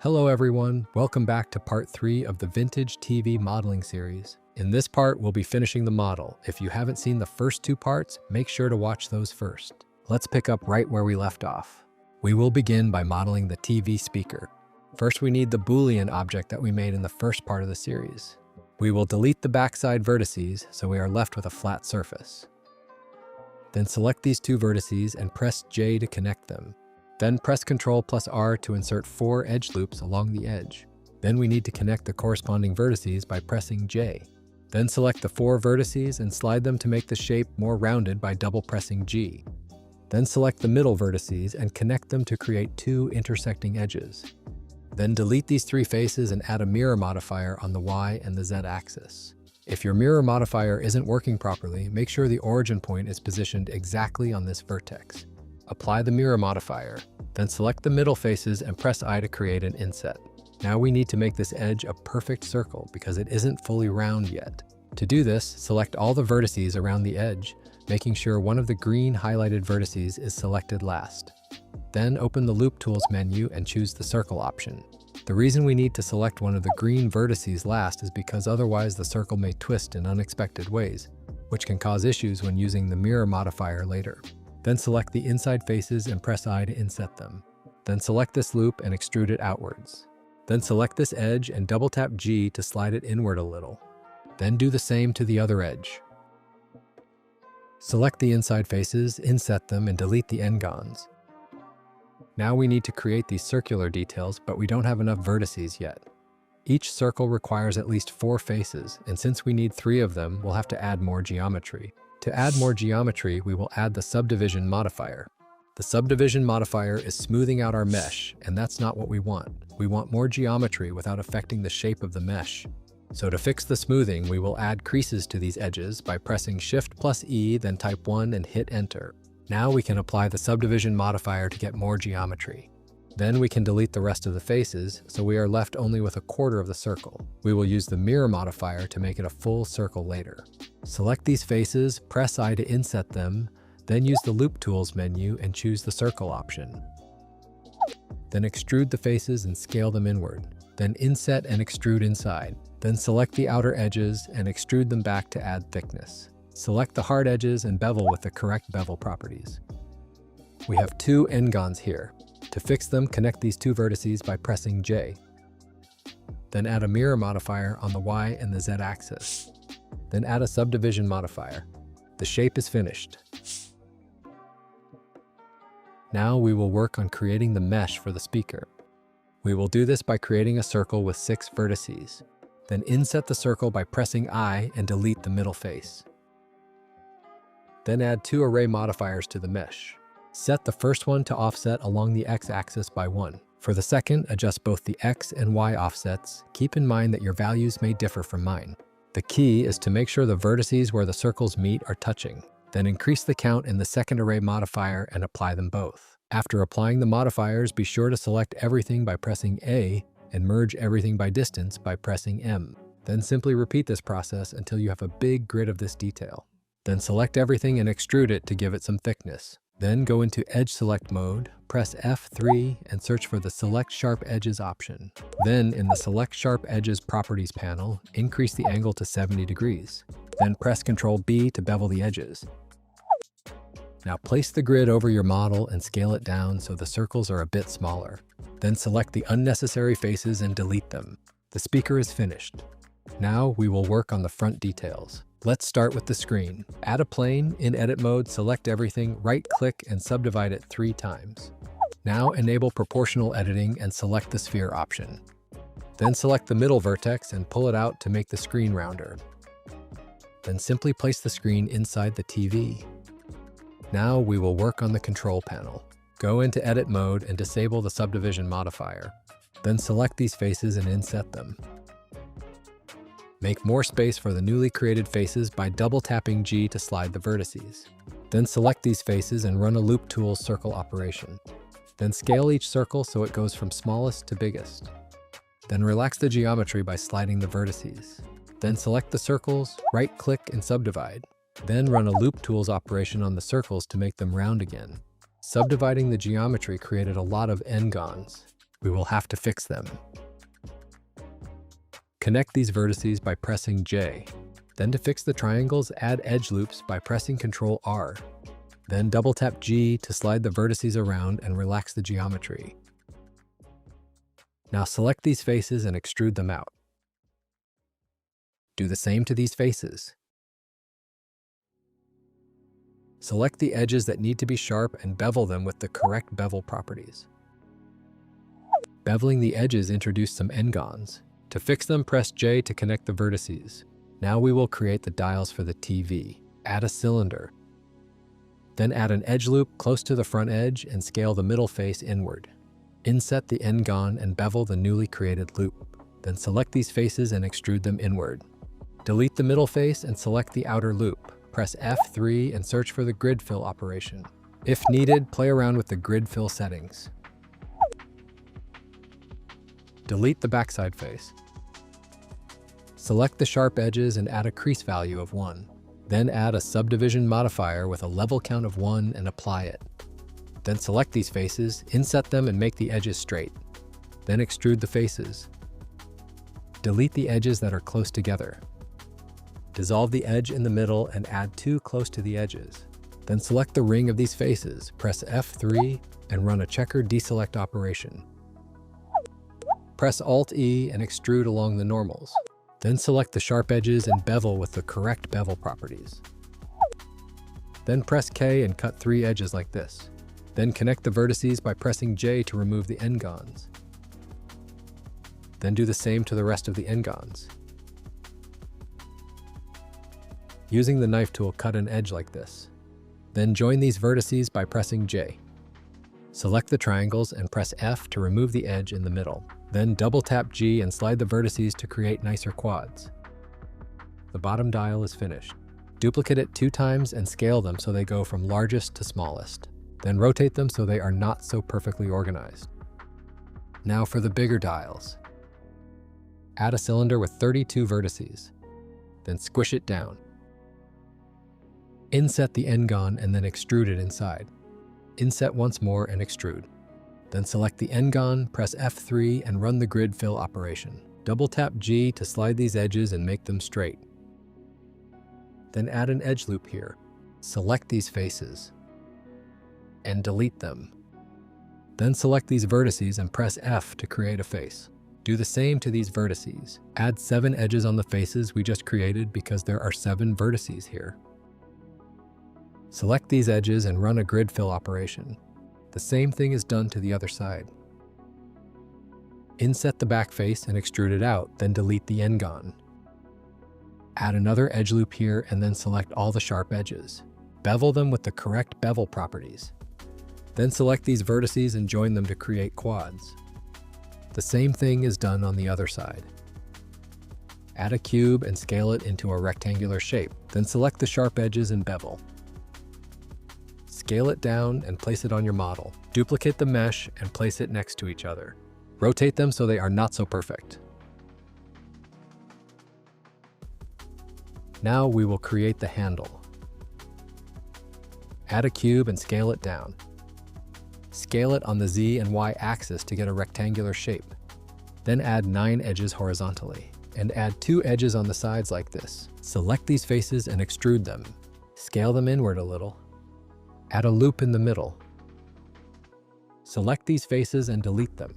Hello everyone, welcome back to part 3 of the Vintage TV modeling series. In this part, we'll be finishing the model. If you haven't seen the first 2 parts, make sure to watch those first. Let's pick up right where we left off. We will begin by modeling the TV speaker. First, we need the boolean object that we made in the first part of the series. We will delete the backside vertices, so we are left with a flat surface. Then select these 2 vertices and press J to connect them. Then press Ctrl plus R to insert 4 edge loops along the edge. Then we need to connect the corresponding vertices by pressing J. Then select the 4 vertices and slide them to make the shape more rounded by double pressing G. Then select the middle vertices and connect them to create 2 intersecting edges. Then delete these 3 faces and add a mirror modifier on the Y and the Z axis. If your mirror modifier isn't working properly, make sure the origin point is positioned exactly on this vertex. Apply the mirror modifier, then select the middle faces and press I to create an inset. Now we need to make this edge a perfect circle because it isn't fully round yet. To do this, select all the vertices around the edge, making sure one of the green highlighted vertices is selected last. Then open the Loop Tools menu and choose the Circle option. The reason we need to select one of the green vertices last is because otherwise the circle may twist in unexpected ways, which can cause issues when using the mirror modifier later. Then select the inside faces and press I to inset them. Then select this loop and extrude it outwards. Then select this edge and double tap G to slide it inward a little. Then do the same to the other edge. Select the inside faces, inset them, and delete the n-gons. Now we need to create these circular details, but we don't have enough vertices yet. Each circle requires at least 4 faces, and since we need 3 of them, we'll have to add more geometry. To add more geometry, we will add the subdivision modifier. The subdivision modifier is smoothing out our mesh, and that's not what we want. We want more geometry without affecting the shape of the mesh. So to fix the smoothing, we will add creases to these edges by pressing Shift plus E, then type 1 and hit Enter. Now we can apply the subdivision modifier to get more geometry. Then we can delete the rest of the faces, so we are left only with a quarter of the circle. We will use the mirror modifier to make it a full circle later. Select these faces, press I to inset them, then use the Loop Tools menu and choose the Circle option. Then extrude the faces and scale them inward. Then inset and extrude inside. Then select the outer edges and extrude them back to add thickness. Select the hard edges and bevel with the correct bevel properties. We have 2 n-gons here. To fix them, connect these 2 vertices by pressing J. Then add a mirror modifier on the Y and the Z axis. Then add a subdivision modifier. The shape is finished. Now we will work on creating the mesh for the speaker. We will do this by creating a circle with 6 vertices. Then inset the circle by pressing I and delete the middle face. Then add 2 array modifiers to the mesh. Set the first one to offset along the x-axis by 1. For the second, adjust both the x and y offsets. Keep in mind that your values may differ from mine. The key is to make sure the vertices where the circles meet are touching. Then increase the count in the second array modifier and apply them both. After applying the modifiers, be sure to select everything by pressing A and merge everything by distance by pressing M. Then simply repeat this process until you have a big grid of this detail. Then select everything and extrude it to give it some thickness. Then go into Edge Select mode, press F3 and search for the Select Sharp Edges option. Then in the Select Sharp Edges Properties panel, increase the angle to 70 degrees. Then press Ctrl B to bevel the edges. Now place the grid over your model and scale it down so the circles are a bit smaller. Then select the unnecessary faces and delete them. The speaker is finished. Now we will work on the front details. Let's start with the screen. Add a plane. In edit mode, select everything, right-click and subdivide it 3 times. Now enable proportional editing and select the sphere option. Then select the middle vertex and pull it out to make the screen rounder. Then simply place the screen inside the TV. Now we will work on the control panel. Go into edit mode and disable the subdivision modifier. Then select these faces and inset them. Make more space for the newly created faces by double tapping G to slide the vertices. Then select these faces and run a Loop Tools circle operation. Then scale each circle so it goes from smallest to biggest. Then relax the geometry by sliding the vertices. Then select the circles, right-click and subdivide. Then run a Loop Tools operation on the circles to make them round again. Subdividing the geometry created a lot of n-gons. We will have to fix them. Connect these vertices by pressing J. Then to fix the triangles, add edge loops by pressing Ctrl R. Then double tap G to slide the vertices around and relax the geometry. Now select these faces and extrude them out. Do the same to these faces. Select the edges that need to be sharp and bevel them with the correct bevel properties. Beveling the edges introduce some n-gons. To fix them, press J to connect the vertices. Now we will create the dials for the TV. Add a cylinder. Then add an edge loop close to the front edge and scale the middle face inward. Inset the n-gon and bevel the newly created loop. Then select these faces and extrude them inward. Delete the middle face and select the outer loop. Press F3 and search for the grid fill operation. If needed, play around with the grid fill settings. Delete the backside face. Select the sharp edges and add a crease value of 1. Then add a subdivision modifier with a level count of 1 and apply it. Then select these faces, inset them and make the edges straight. Then extrude the faces. Delete the edges that are close together. Dissolve the edge in the middle and add 2 close to the edges. Then select the ring of these faces, press F3 and run a checker deselect operation. Press Alt-E and extrude along the normals. Then select the sharp edges and bevel with the correct bevel properties. Then press K and cut 3 edges like this. Then connect the vertices by pressing J to remove the n-gons. Then do the same to the rest of the n-gons. Using the knife tool, cut an edge like this. Then join these vertices by pressing J. Select the triangles and press F to remove the edge in the middle. Then double tap G and slide the vertices to create nicer quads. The bottom dial is finished. Duplicate it 2 times and scale them so they go from largest to smallest. Then rotate them so they are not so perfectly organized. Now for the bigger dials. Add a cylinder with 32 vertices. Then squish it down. Inset the n-gon and then extrude it inside. Inset once more and extrude. Then select the n-gon, press F3 and run the grid fill operation. Double tap G to slide these edges and make them straight. Then add an edge loop here. Select these faces and delete them. Then select these vertices and press F to create a face. Do the same to these vertices. Add 7 edges on the faces we just created because there are 7 vertices here. Select these edges and run a grid fill operation. The same thing is done to the other side. Inset the back face and extrude it out, then delete the n-gon. Add another edge loop here and then select all the sharp edges. Bevel them with the correct bevel properties. Then select these vertices and join them to create quads. The same thing is done on the other side. Add a cube and scale it into a rectangular shape. Then select the sharp edges and bevel. Scale it down and place it on your model. Duplicate the mesh and place it next to each other. Rotate them so they are not so perfect. Now we will create the handle. Add a cube and scale it down. Scale it on the Z and Y axis to get a rectangular shape. Then add 9 edges horizontally, and add 2 edges on the sides like this. Select these faces and extrude them. Scale them inward a little. Add a loop in the middle. Select these faces and delete them.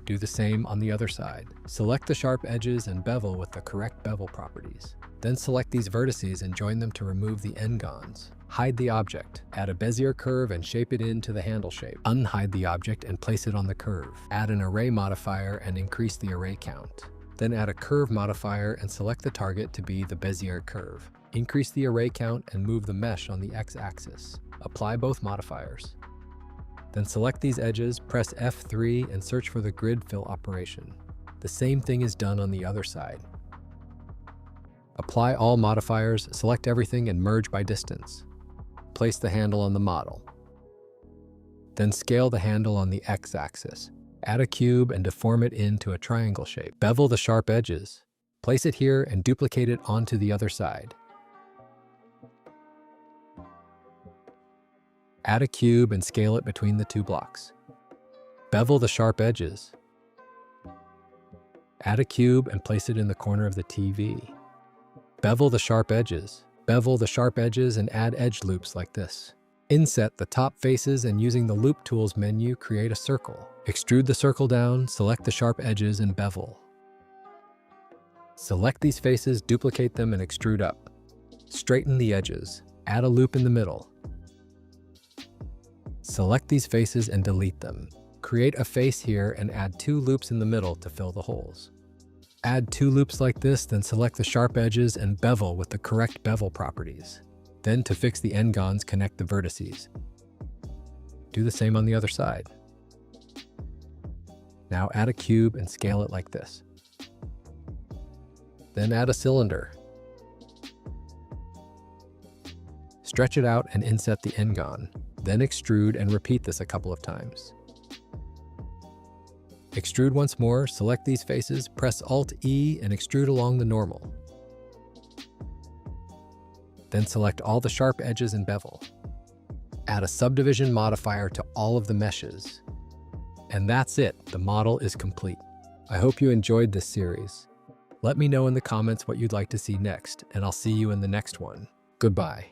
Do the same on the other side. Select the sharp edges and bevel with the correct bevel properties. Then select these vertices and join them to remove the n-gons. Hide the object. Add a Bezier curve and shape it into the handle shape. Unhide the object and place it on the curve. Add an array modifier and increase the array count. Then add a curve modifier and select the target to be the Bezier curve. Increase the array count and move the mesh on the x-axis. Apply both modifiers. Then select these edges, press F3 and search for the grid fill operation. The same thing is done on the other side. Apply all modifiers, select everything and merge by distance. Place the handle on the model. Then scale the handle on the x-axis. Add a cube and deform it into a triangle shape. Bevel the sharp edges. Place it here and duplicate it onto the other side. Add a cube and scale it between the 2 blocks. Bevel the sharp edges. Add a cube and place it in the corner of the TV. Bevel the sharp edges. Bevel the sharp edges and add edge loops like this. Inset the top faces and using the Loop Tools menu, create a circle. Extrude the circle down, select the sharp edges and bevel. Select these faces, duplicate them and extrude up. Straighten the edges. Add a loop in the middle. Select these faces and delete them. Create a face here and add 2 loops in the middle to fill the holes. Add 2 loops like this, then select the sharp edges and bevel with the correct bevel properties. Then to fix the n-gons, connect the vertices. Do the same on the other side. Now add a cube and scale it like this. Then add a cylinder. Stretch it out and inset the n-gon. Then extrude and repeat this a couple of times. Extrude once more, select these faces, press Alt-E and extrude along the normal. Then select all the sharp edges and bevel. Add a subdivision modifier to all of the meshes. And that's it, the model is complete. I hope you enjoyed this series. Let me know in the comments what you'd like to see next, and I'll see you in the next one. Goodbye.